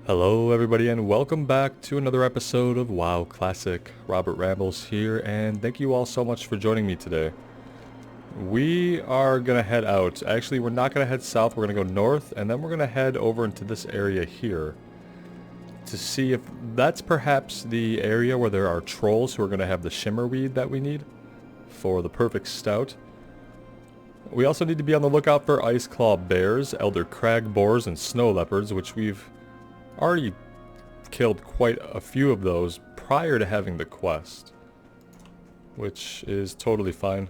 Hello everybody and welcome back to another episode of WoW Classic. Robert Rambles here and thank you all so much for joining me today. We are going to head out. Actually, we're not going to head south, we're going to go north and then we're going to head over into this area here to see if that's perhaps the area where there are trolls who are going to have the Shimmer Weed that we need for the perfect stout. We also need to be on the lookout for ice claw bears, elder crag boars, and snow leopards, which we've already killed quite a few of those prior to having the quest, which is totally fine.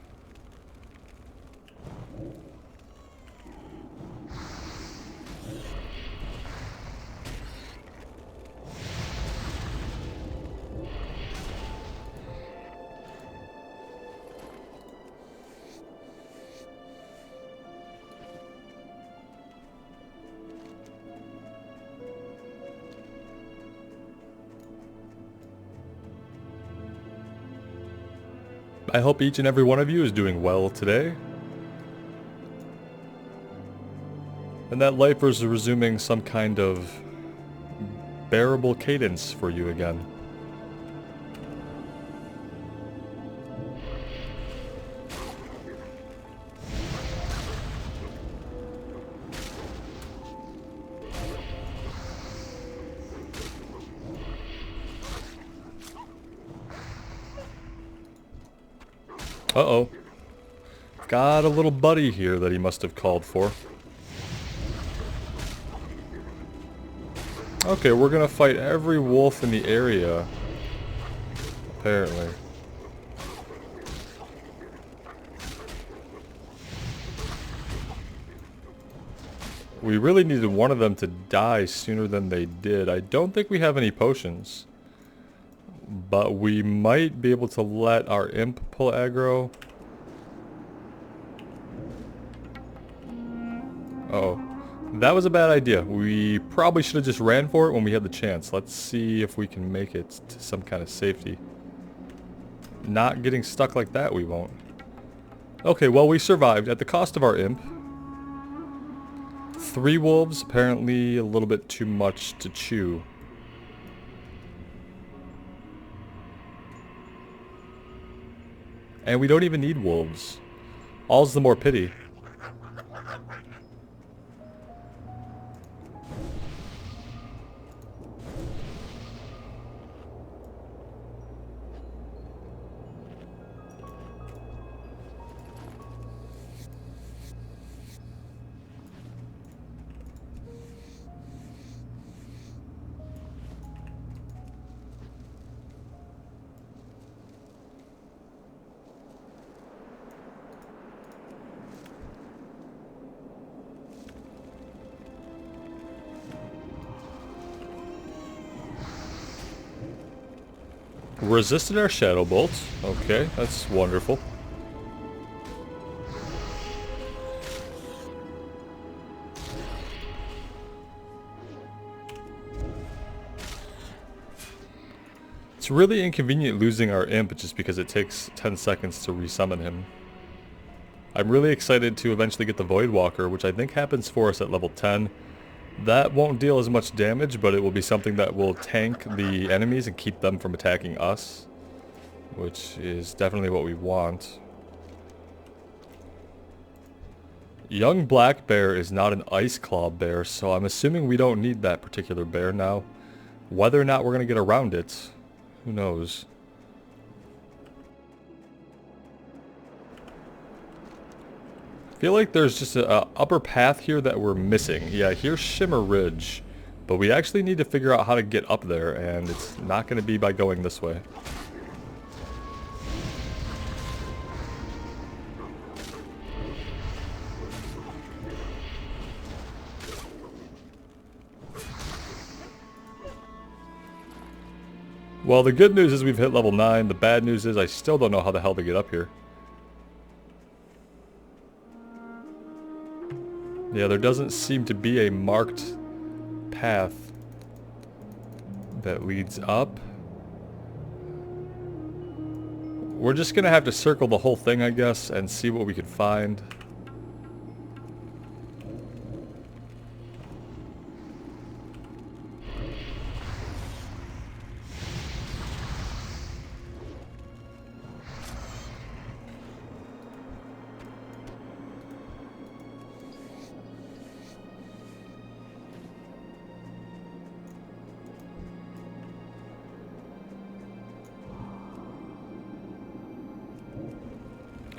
I hope each and every one of you is doing well today, and that life is resuming some kind of bearable cadence for you again. Uh-oh. Got a little buddy here that he must have called for. Okay, we're gonna fight every wolf in the area, apparently. We really needed one of them to die sooner than they did. I don't think we have any potions, but we might be able to let our imp pull aggro. Uh-oh. That was a bad idea. We probably should have just ran for it when we had the chance. Let's see if we can make it to some kind of safety. Not getting stuck like that, we won't. Okay, well, we survived at the cost of our imp. 3 wolves, apparently a little bit too much to chew. And we don't even need wolves. All's the more pity. Resisted our shadow bolts. Okay, that's wonderful. It's really inconvenient losing our imp just because it takes 10 seconds to resummon him. I'm really excited to eventually get the Voidwalker, which I think happens for us at level 10. That won't deal as much damage, but it will be something that will tank the enemies and keep them from attacking us, which is definitely what we want. Young Black Bear is not an Ice Claw bear, so I'm assuming we don't need that particular bear now. Whether or not we're going to get around it, who knows. I feel like there's just a upper path here that we're missing. Yeah, here's Shimmer Ridge, but we actually need to figure out how to get up there, and it's not going to be by going this way. Well, the good news is we've hit level 9. The bad news is I still don't know how the hell to get up here. Yeah, there doesn't seem to be a marked path that leads up. We're just gonna have to circle the whole thing, I guess, and see what we can find.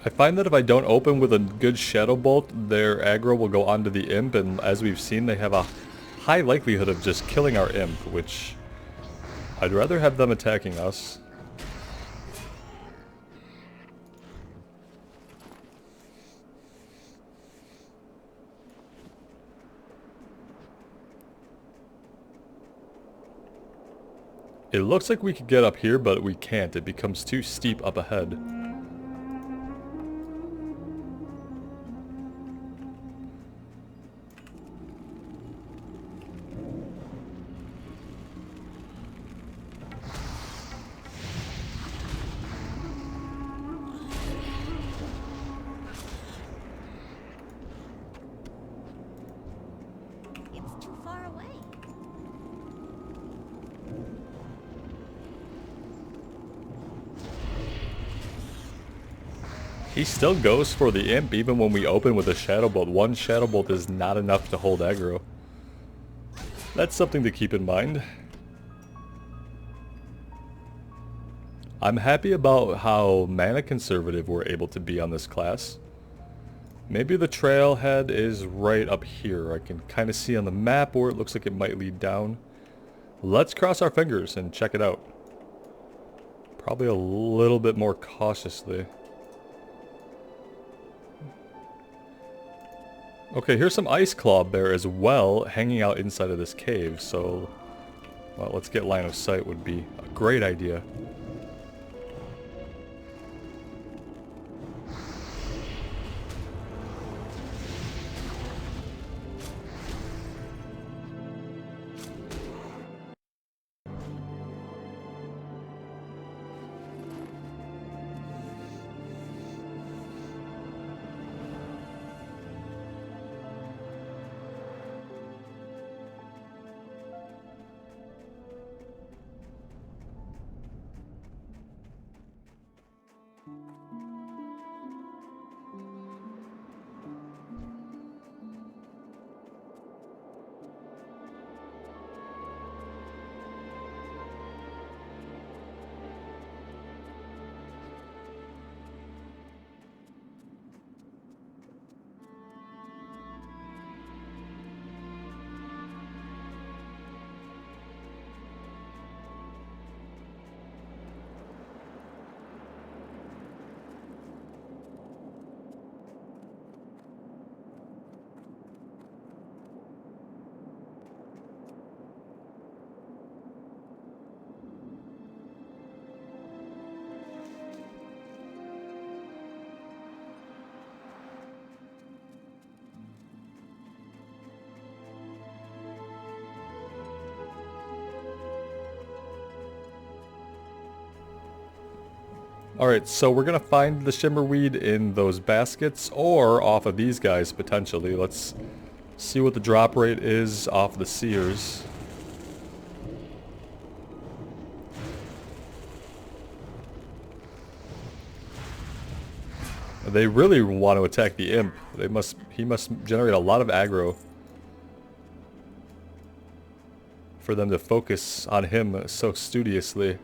I find that if I don't open with a good Shadow Bolt, their aggro will go onto the Imp, and as we've seen, they have a high likelihood of just killing our Imp, which I'd rather have them attacking us. It looks like we could get up here, but we can't. It becomes too steep up ahead. It's too far away. He still goes for the Imp even when we open with a Shadow Bolt. One Shadow Bolt is not enough to hold aggro. That's something to keep in mind. I'm happy about how mana conservative we're able to be on this class. Maybe the trailhead is right up here. I can kind of see on the map where it looks like it might lead down. Let's cross our fingers and check it out. Probably a little bit more cautiously. Okay, here's some Ice Claw Bear as well, hanging out inside of this cave, so... Well, let's get line of sight would be a great idea. Alright, so we're gonna find the Shimmer Weed in those baskets, or off of these guys, potentially. Let's see what the drop rate is off the Seers. They really want to attack the Imp. He must generate a lot of aggro for them to focus on him so studiously.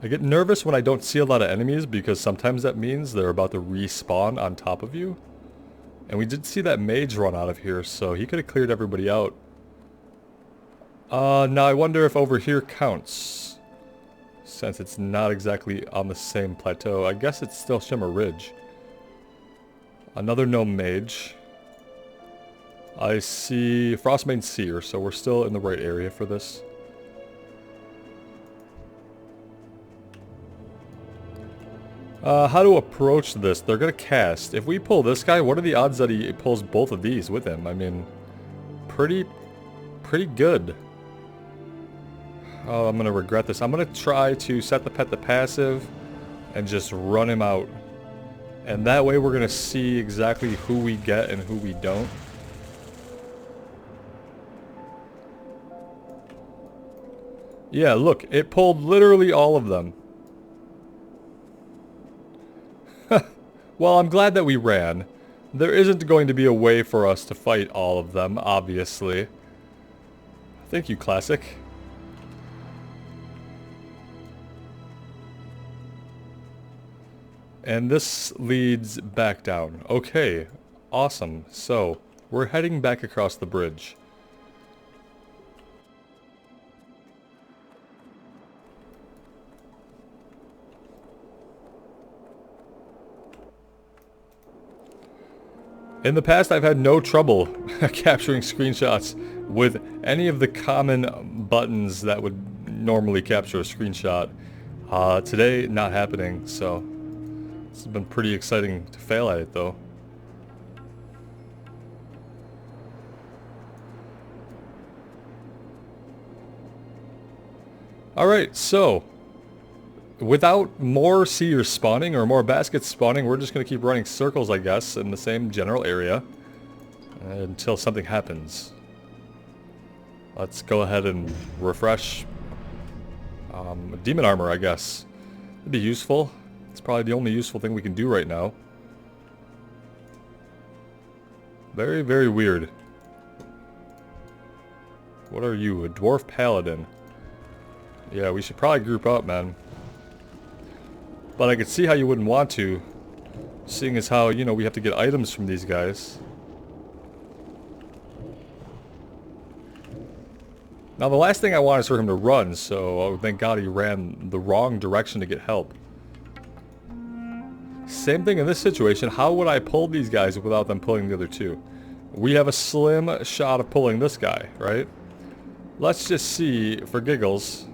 I get nervous when I don't see a lot of enemies because sometimes that means they're about to respawn on top of you. And we did see that mage run out of here, so he could have cleared everybody out. Now I wonder if over here counts. Since it's not exactly on the same plateau. I guess it's still Shimmer Ridge. Another gnome mage. I see Frostmane Seer, so we're still in the right area for this. How to approach this? They're gonna cast. If we pull this guy, what are the odds that he pulls both of these with him? I mean, pretty good. Oh, I'm gonna regret this. I'm gonna try to set the pet to passive and just run him out. And that way we're gonna see exactly who we get and who we don't. Yeah, look, it pulled literally all of them. Well, I'm glad that we ran. There isn't going to be a way for us to fight all of them, obviously. Thank you, Classic. And this leads back down. Okay, awesome. So, we're heading back across the bridge. In the past, I've had no trouble capturing screenshots with any of the common buttons that would normally capture a screenshot. Today, not happening, so it's been pretty exciting to fail at it, though. Alright, so without more seers spawning or more baskets spawning, we're just going to keep running circles, I guess, in the same general area until something happens. Let's go ahead and refresh demon armor, I guess. It'd be useful. It's probably the only useful thing we can do right now. Very, very weird. What are you? A dwarf paladin? Yeah, we should probably group up, man. But I could see how you wouldn't want to, seeing as how, you know, we have to get items from these guys. Now, the last thing I want is for him to run, so thank God he ran the wrong direction to get help. Same thing in this situation. How would I pull these guys without them pulling the other two? We have a slim shot of pulling this guy, right? Let's just see, for giggles.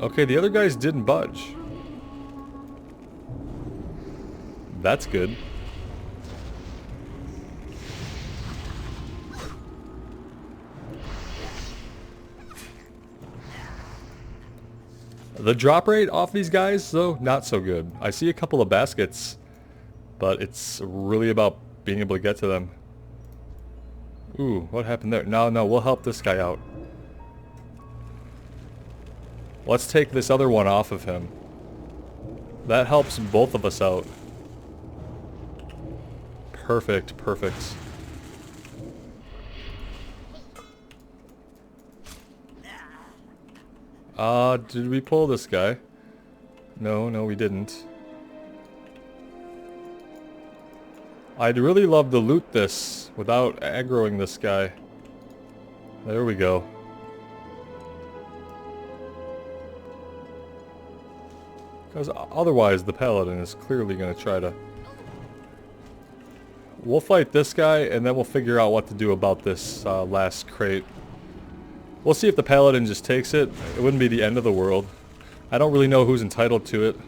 Okay, the other guys didn't budge. That's good. The drop rate off these guys, though, not so good. I see a couple of baskets, but it's really about being able to get to them. Ooh, what happened there? No, we'll help this guy out. Let's take this other one off of him. That helps both of us out. Perfect, perfect. Did we pull this guy? No, we didn't. I'd really love to loot this without aggroing this guy. There we go. Because otherwise the paladin is clearly going to try to... We'll fight this guy and then we'll figure out what to do about this last crate. We'll see if the paladin just takes it. It wouldn't be the end of the world. I don't really know who's entitled to it.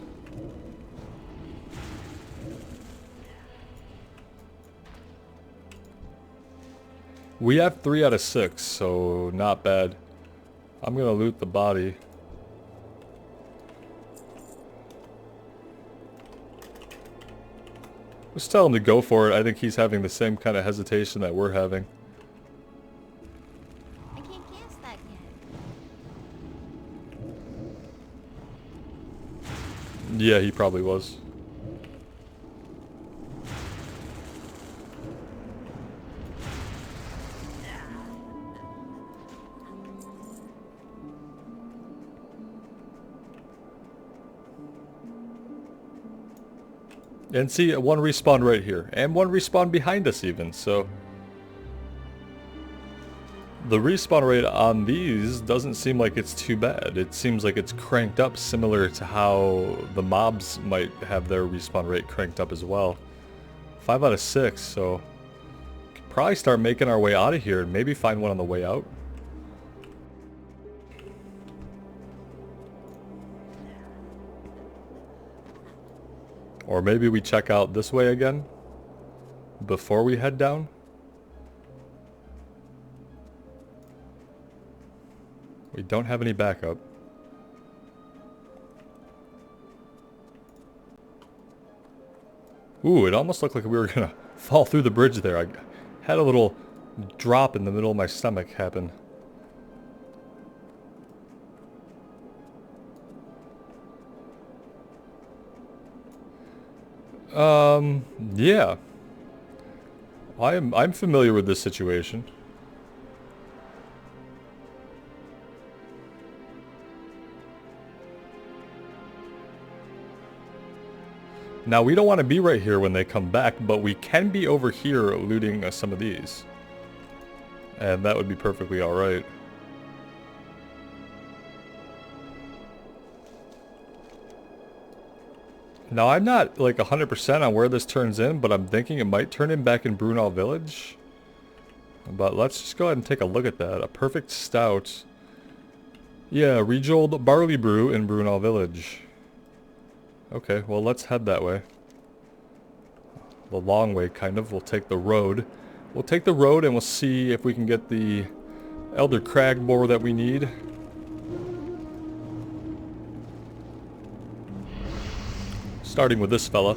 We have 3 out of 6, so not bad. I'm going to loot the body. Just tell him to go for it. I think he's having the same kind of hesitation that we're having. I can't cast that yet. Yeah, he probably was. And see, one respawn right here. And one respawn behind us even, so... The respawn rate on these doesn't seem like it's too bad. It seems like it's cranked up similar to how the mobs might have their respawn rate cranked up as well. 5 out of 6, so... Could probably start making our way out of here and maybe find one on the way out. Or maybe we check out this way again before we head down. We don't have any backup. Ooh, it almost looked like we were gonna fall through the bridge there. I had a little drop in the middle of my stomach happen. Yeah. I'm familiar with this situation. Now, we don't want to be right here when they come back, but we can be over here looting some of these. And that would be perfectly alright. Now, I'm not like 100% on where this turns in, but I'm thinking it might turn in back in Brunel Village. But let's just go ahead and take a look at that. A perfect stout. Yeah, rejoled barley brew in Brunel Village. Okay, well, let's head that way. The long way, kind of. We'll take the road. We'll take the road and we'll see if we can get the Elder Crag boar that we need. Starting with this fella.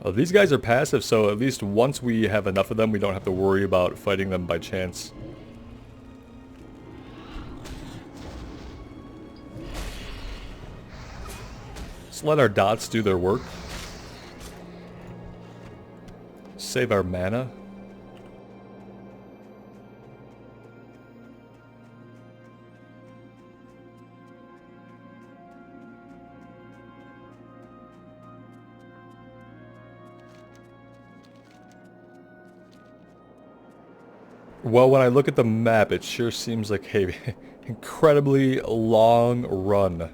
Oh, these guys are passive, so at least once we have enough of them, we don't have to worry about fighting them by chance. Just let our dots do their work. Save our mana. Well, when I look at the map, it sure seems like a incredibly long run.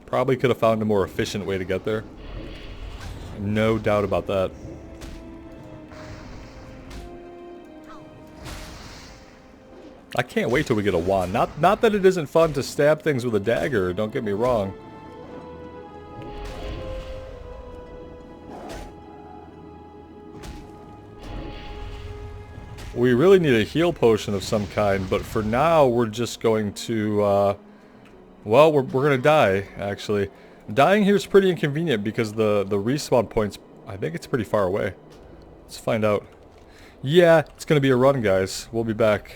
Probably could have found a more efficient way to get there. No doubt about that. I can't wait till we get a wand. Not that it isn't fun to stab things with a dagger, don't get me wrong. We really need a heal potion of some kind, but for now we're just going to, well, we're gonna die, actually. Dying here is pretty inconvenient because the respawn points, I think it's pretty far away. Let's find out. Yeah, it's gonna be a run, guys. We'll be back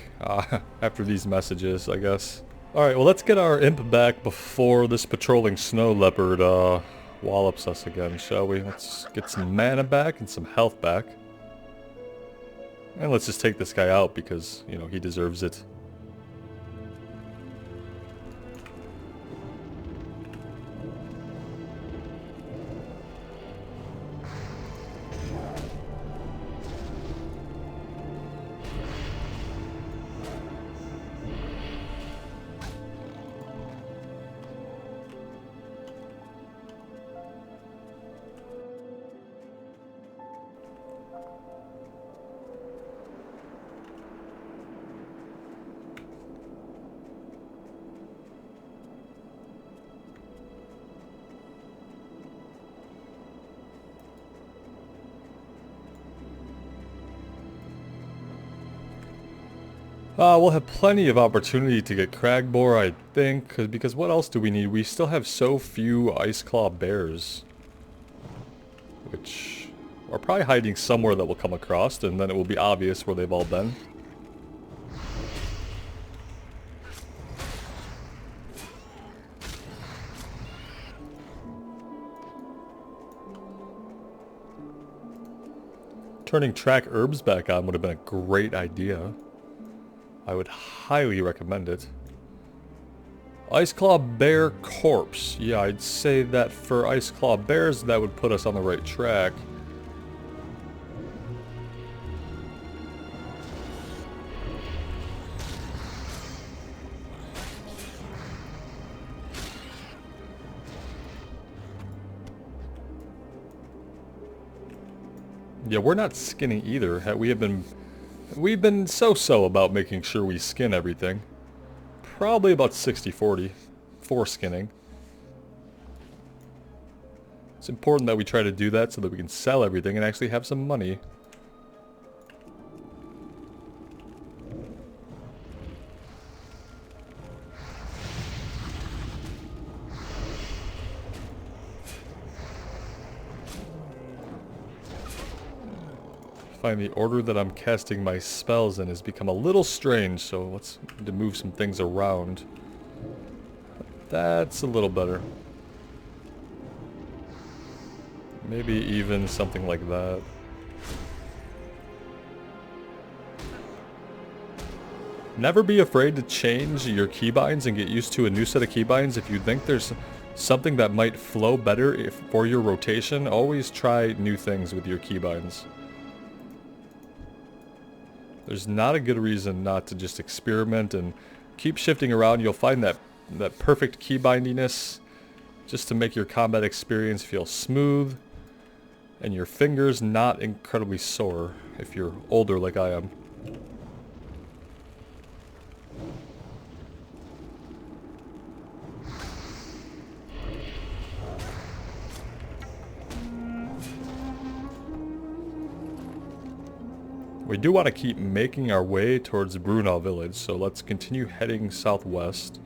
after these messages, I guess. Alright, well, let's get our imp back before this patrolling snow leopard wallops us again, shall we? Let's get some mana back and some health back. And let's just take this guy out because, you know, he deserves it. We'll have plenty of opportunity to get Cragboar, I think, because what else do we need? We still have so few Ice Claw bears. Which are probably hiding somewhere that we'll come across, and then it will be obvious where they've all been. Turning track herbs back on would have been a great idea. I would highly recommend it. Ice Claw Bear Corpse. Yeah, I'd say that for Ice Claw Bears, that would put us on the right track. Yeah, we're not skinning either. We've been so-so about making sure we skin everything. Probably about 60-40 for skinning. It's important that we try to do that so that we can sell everything and actually have some money. find the order that I'm casting my spells in has become a little strange, so let's need to move some things around. That's a little better. Maybe even something like that. Never be afraid to change your keybinds and get used to a new set of keybinds. If you think there's something that might flow better for your rotation, always try new things with your keybinds. There's not a good reason not to just experiment and keep shifting around. You'll find that perfect keybindiness just to make your combat experience feel smooth and your fingers not incredibly sore if you're older like I am. We do want to keep making our way towards Brunel Village, so let's continue heading southwest.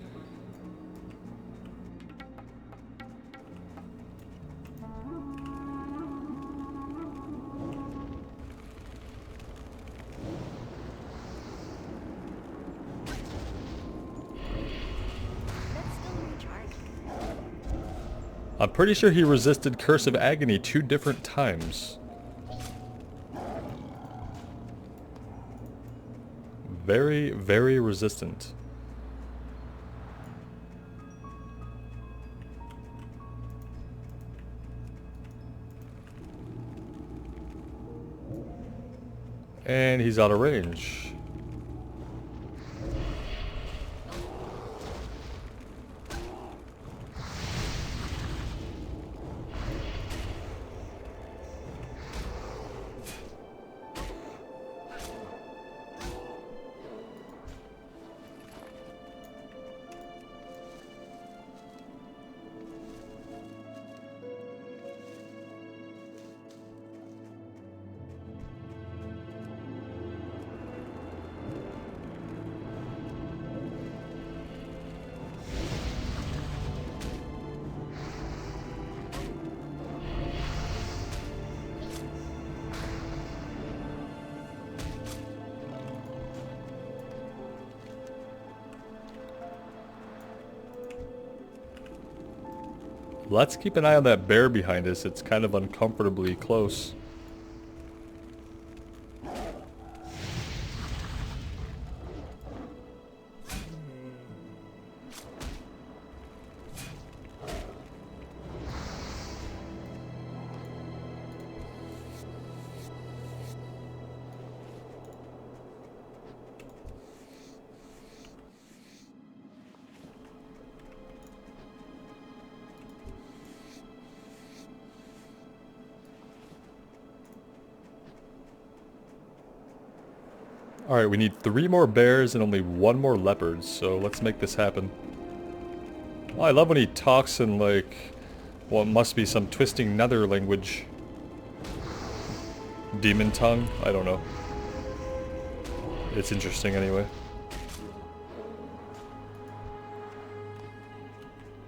I'm pretty sure he resisted Curse of Agony 2 different times. Very, very resistant. And he's out of range. Let's keep an eye on that bear behind us. It's kind of uncomfortably close. Alright, we need 3 more bears and only 1 more leopard, so let's make this happen. Oh, I love when he talks in like, what must be some twisting nether language. Demon tongue? I don't know. It's interesting anyway.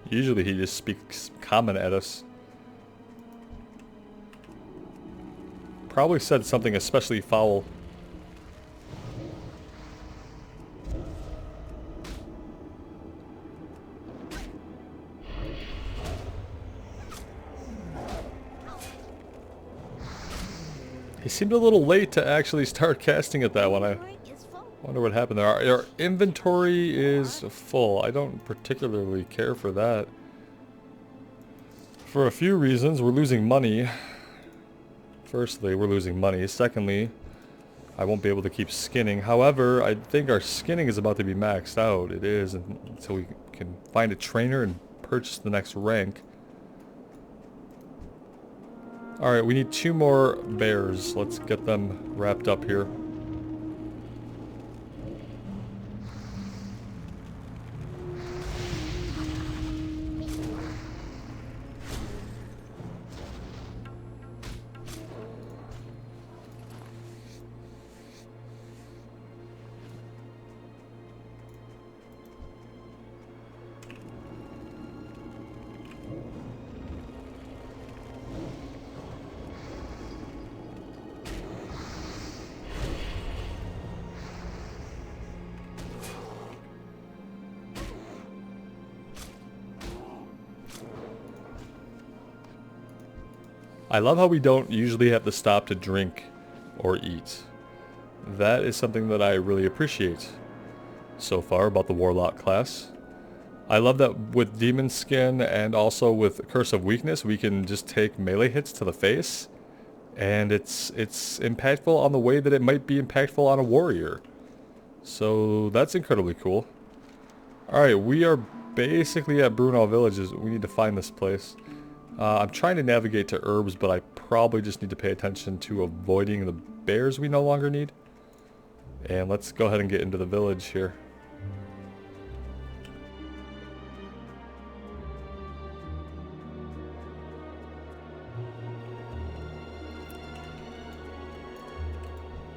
Usually he just speaks common at us. Probably said something especially foul. He seemed a little late to actually start casting at that one. I wonder what happened there. Our inventory is full. I don't particularly care for that. For a few reasons. We're losing money. Firstly, we're losing money. Secondly, I won't be able to keep skinning. However, I think our skinning is about to be maxed out. It is, until we can find a trainer and purchase the next rank. Alright, we need 2 more bears. Let's get them wrapped up here. I love how we don't usually have to stop to drink or eat. That is something that I really appreciate so far about the Warlock class. I love that with Demon Skin and also with Curse of Weakness, we can just take melee hits to the face. And it's impactful on the way that it might be impactful on a warrior. So that's incredibly cool. Alright, we are basically at Brunel Villages. We need to find this place. I'm trying to navigate to herbs, but I probably just need to pay attention to avoiding the bears we no longer need. And let's go ahead and get into the village here.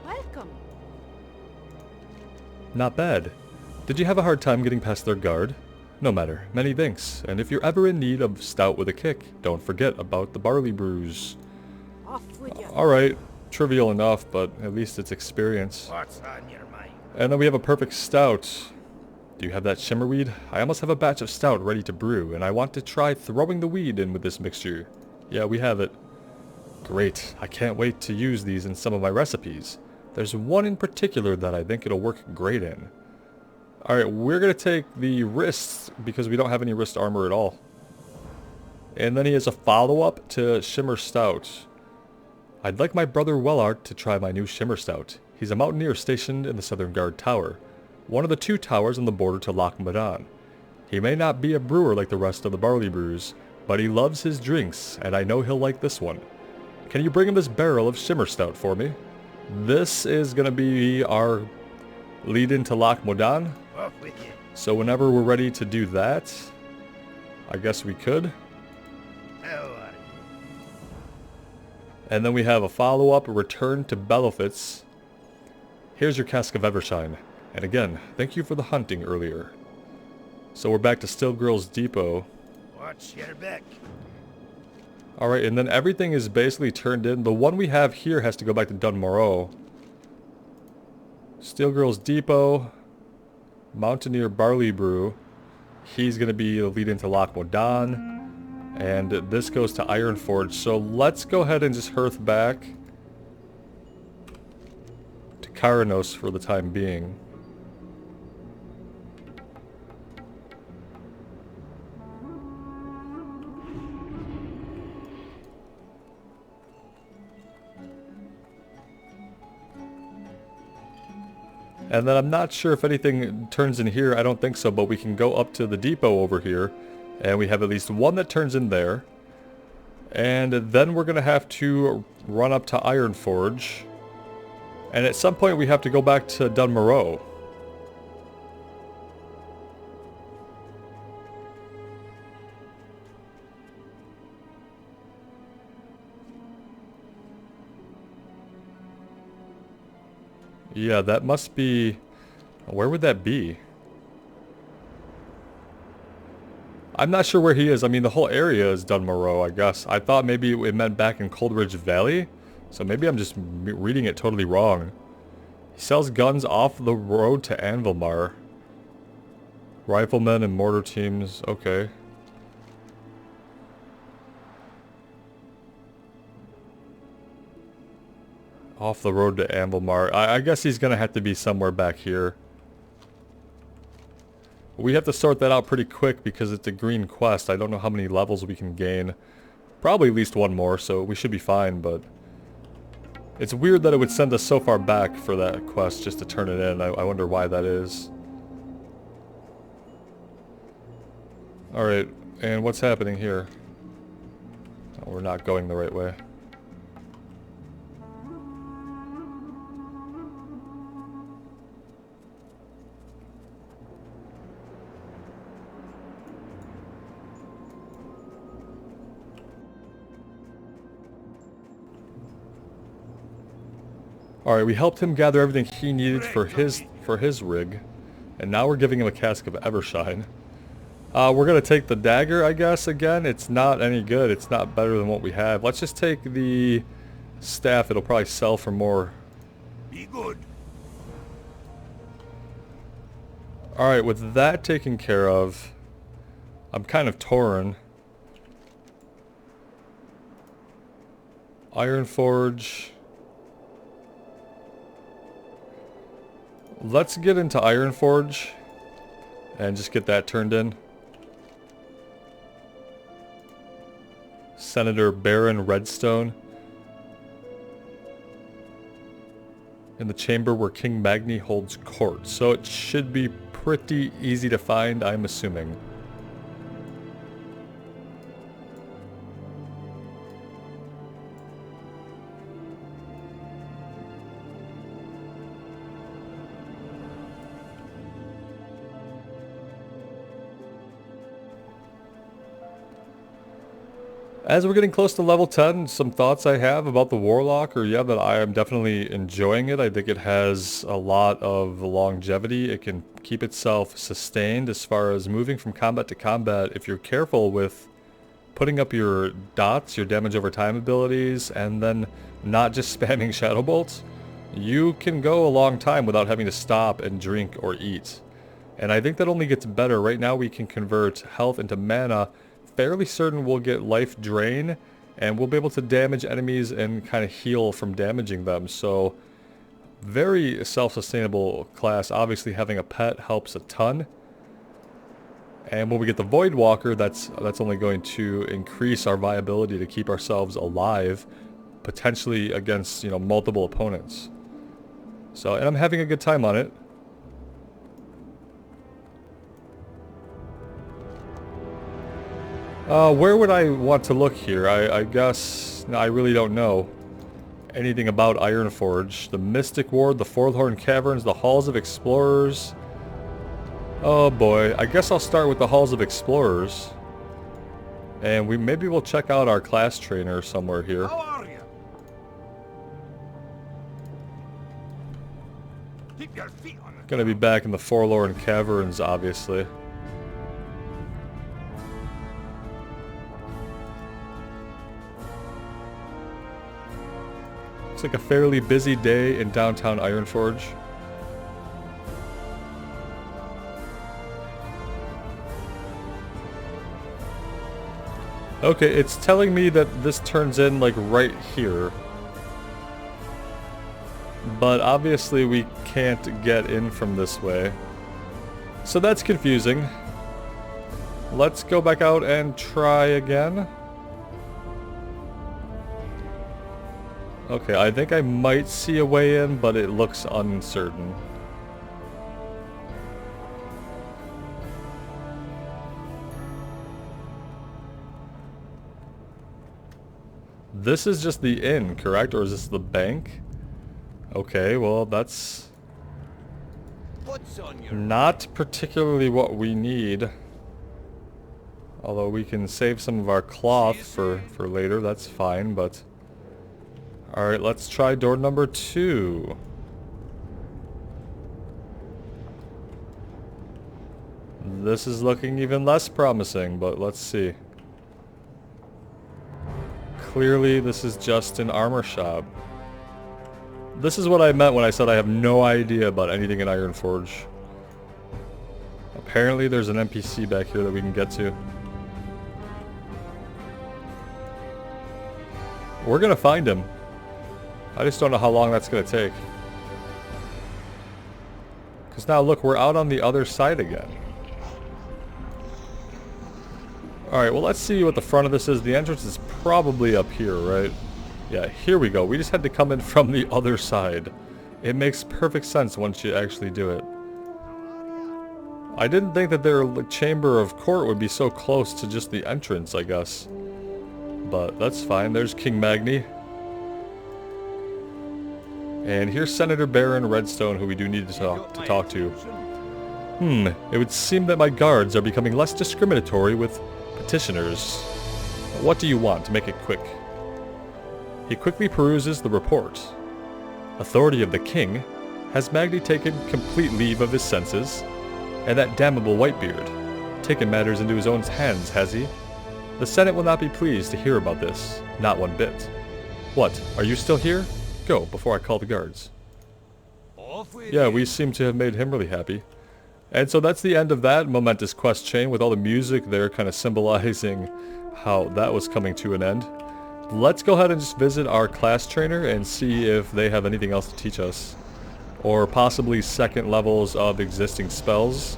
Welcome. Not bad. Did you have a hard time getting past their guard? No matter. Many thanks. And if you're ever in need of stout with a kick, don't forget about the barley brews. Off with you. Alright. Trivial enough, but at least it's experience. What's on your mind? And then we have a perfect stout. Do you have that shimmer weed? I almost have a batch of stout ready to brew, and I want to try throwing the weed in with this mixture. Yeah, we have it. Great. I can't wait to use these in some of my recipes. There's one in particular that I think it'll work great in. Alright, we're going to take the wrists because we don't have any wrist armor at all. And then he has a follow-up to Shimmer Stout. I'd like my brother Wellart to try my new Shimmer Stout. He's a mountaineer stationed in the Southern Guard Tower, one of the 2 towers on the border to Loch Modan. He may not be a brewer like the rest of the barley brews, but he loves his drinks, and I know he'll like this one. Can you bring him this barrel of Shimmer Stout for me? This is going to be our lead into Loch Modan. Off with you. So whenever we're ready to do that, I guess we could. How are you? And then we have a follow-up, return to Belofits. Here's your cask of Evershine. And again, thank you for the hunting earlier. So we're back to Still Girls Depot. Watch your back. Alright, and then everything is basically turned in. The one we have here has to go back to Dunmoreau. Steel Girls Depot. Mountaineer Barley Brew. He's going to be the lead into Loch Modan. And this goes to Ironforge. So let's go ahead and just hearth back to Karanos for the time being. And then I'm not sure if anything turns in here. I don't think so, but we can go up to the depot over here. And we have at least one that turns in there. And then we're going to have to run up to Ironforge. And at some point we have to go back to Dunmoreau. Yeah, that must be... Where would that be? I'm not sure where he is. I mean, the whole area is Dunmoreau, I guess. I thought maybe it meant back in Coldridge Valley. So maybe I'm just reading it totally wrong. He sells guns off the road to Anvilmar. Riflemen and mortar teams. Okay. Off the road to Anvilmar. I guess he's going to have to be somewhere back here. We have to sort that out pretty quick because it's a green quest. I don't know how many levels we can gain. Probably at least one more, so we should be fine, but... It's weird that it would send us so far back for that quest just to turn it in. I wonder why that is. Alright, and what's happening here? Oh, we're not going the right way. Alright, we helped him gather everything he needed for his rig. And now we're giving him a cask of Evershine. We're going to take the dagger, I guess, again. It's not any good. It's not better than what we have. Let's just take the staff. It'll probably sell for more. Be good. Alright, with that taken care of, I'm kind of torn. Ironforge. Let's get into Ironforge and just get that turned in. Senator Baron Redstone. In the chamber where King Magni holds court. So it should be pretty easy to find, I'm assuming. As we're getting close to level 10, some thoughts I have about the Warlock, or yeah, that I am definitely enjoying it. I think it has a lot of longevity. It can keep itself sustained as far as moving from combat to combat. If you're careful with putting up your dots, your damage over time abilities, and then not just spamming shadow bolts, you can go a long time without having to stop and drink or eat. And I think that only gets better. Right now we can convert health into mana. Fairly certain we'll get life drain, and we'll be able to damage enemies and kind of heal from damaging them. So very self-sustainable class. Obviously having a pet helps a ton. And when we get the Void Walker, that's only going to increase our viability to keep ourselves alive, potentially against, you know, multiple opponents. So, and I'm having a good time on it. Where would I want to look here? I guess I really don't know anything about Ironforge. The Mystic Ward, the Forlorn Caverns, the Halls of Explorers. Oh boy, I guess I'll start with the Halls of Explorers. And maybe we'll check out our class trainer somewhere here. How are you? Keep your feet on the Gonna be back in the Forlorn Caverns, obviously. Looks like a fairly busy day in downtown Ironforge. Okay, it's telling me that this turns in like right here. But obviously we can't get in from this way. So that's confusing. Let's go back out and try again. Okay, I think I might see a way in, but it looks uncertain. This is just the inn, correct? Or is this the bank? Okay, well that's not particularly what we need. Although we can save some of our cloth for later, that's fine, but... Alright, let's try door number 2. This is looking even less promising, but let's see. Clearly this is just an armor shop. This is what I meant when I said I have no idea about anything in Ironforge. Apparently there's an NPC back here that we can get to. We're gonna find him. I just don't know how long that's gonna take. Because now look, we're out on the other side again. Alright, well let's see what the front of this is. The entrance is probably up here, right? Yeah, here we go. We just had to come in from the other side. It makes perfect sense once you actually do it. I didn't think that their chamber of court would be so close to just the entrance, I guess. But that's fine. There's King Magni. And here's Senator Baron Redstone, who we do need to talk to. It would seem that my guards are becoming less discriminatory with petitioners. What do you want, to make it quick? He quickly peruses the report. Authority of the king. Has Magni taken complete leave of his senses? And that damnable Whitebeard. Taken matters into his own hands, has he? The Senate will not be pleased to hear about this. Not one bit. What, are you still here? Go, before I call the guards. Yeah, we seem to have made him really happy. And so that's the end of that momentous quest chain, with all the music there kind of symbolizing how that was coming to an end. let's go ahead and just visit our class trainer and see if they have anything else to teach us. Or possibly second levels of existing spells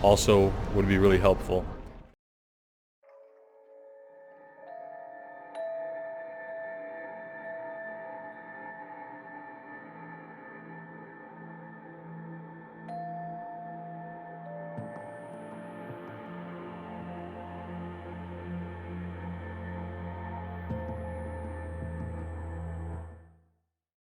also would be really helpful.